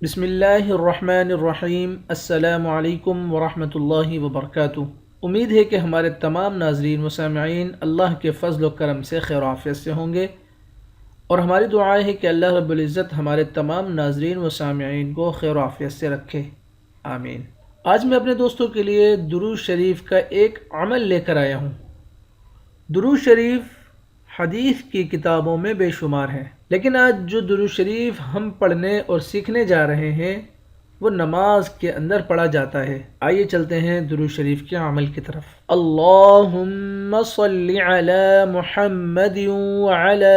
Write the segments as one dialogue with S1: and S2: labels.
S1: بسم اللہ الرحمن الرحیم۔ السلام علیکم ورحمۃ اللہ وبرکاتہ۔ امید ہے کہ ہمارے تمام ناظرین و سامعین اللہ کے فضل و کرم سے خیر و عافیت سے ہوں گے، اور ہماری دعا ہے کہ اللہ رب العزت ہمارے تمام ناظرین و سامعین کو خیر و عافیت سے رکھے، آمین۔ آج میں اپنے دوستوں کے لیے درود شریف کا ایک عمل لے کر آیا ہوں۔ درود شریف حدیث کی کتابوں میں بے شمار ہیں، لیکن آج جو درود شریف ہم پڑھنے اور سیکھنے جا رہے ہیں وہ نماز کے اندر پڑھا جاتا ہے۔ آئیے چلتے ہیں درود شریف کے عمل کی طرف۔ اللہم صلی علی محمد وعلی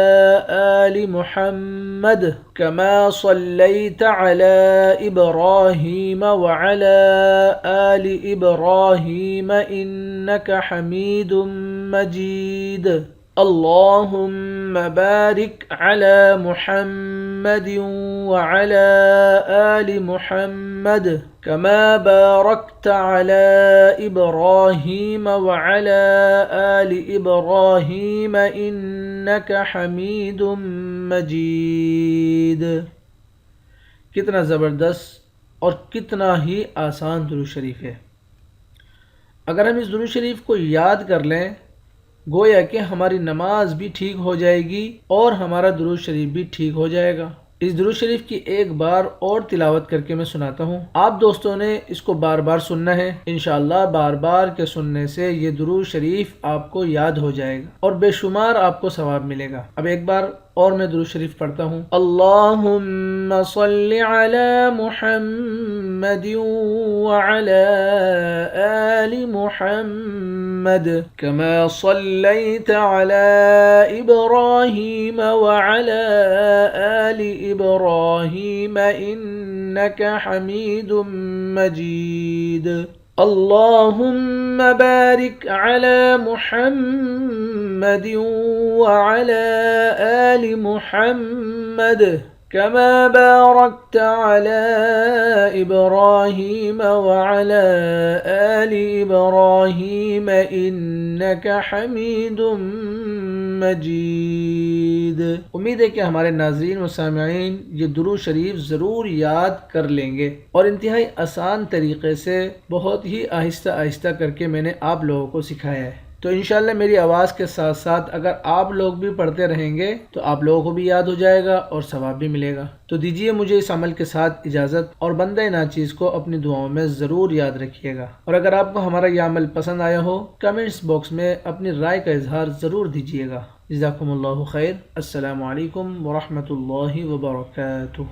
S1: آل محمد کما صلیت علی ابراہیم وعلی آل ابراہیم انک حمید مجید۔ اللہم بارک علی محمد وعلی آل محمد کما بارکت علی ابراہیم وعلی آل ابراہیم انک حمید مجید۔ کتنا زبردست اور کتنا ہی آسان درود شریف ہے۔ اگر ہم اس درود شریف کو یاد کر لیں، گویا کہ ہماری نماز بھی ٹھیک ہو جائے گی اور ہمارا درود شریف بھی ٹھیک ہو جائے گا۔ اس درود شریف کی ایک بار اور تلاوت کر کے میں سناتا ہوں، آپ دوستوں نے اس کو بار بار سننا ہے۔ انشاءاللہ بار بار کے سننے سے یہ درود شریف آپ کو یاد ہو جائے گا اور بے شمار آپ کو ثواب ملے گا۔ اب ایک بار اور میں درود شریف پڑھتا ہوں۔ اللہم صلی علی محمد وعلی آل محمد کما صلیت علی ابراہیم وعلی آل ابراہیم انک حمید مجید۔ اللہم بارک علی محمد وعلی آل محمد کما بارکت علی ابراہیم وعلی آل ابراہیم انک حمید مجید۔ امید ہے کہ ہمارے ناظرین و سامعین یہ درود شریف ضرور یاد کر لیں گے، اور انتہائی آسان طریقے سے بہت ہی آہستہ آہستہ کر کے میں نے آپ لوگوں کو سکھایا ہے۔ تو انشاءاللہ میری آواز کے ساتھ ساتھ اگر آپ لوگ بھی پڑھتے رہیں گے تو آپ لوگوں کو بھی یاد ہو جائے گا اور ثواب بھی ملے گا۔ تو دیجئے مجھے اس عمل کے ساتھ اجازت، اور بندہ ناچیز کو اپنی دعاؤں میں ضرور یاد رکھیے گا، اور اگر آپ کو ہمارا یہ عمل پسند آیا ہو کمنٹس باکس میں اپنی رائے کا اظہار ضرور دیجیے گا۔ جزاکم اللہ خیر۔ السلام علیکم ورحمۃ اللہ وبرکاتہ۔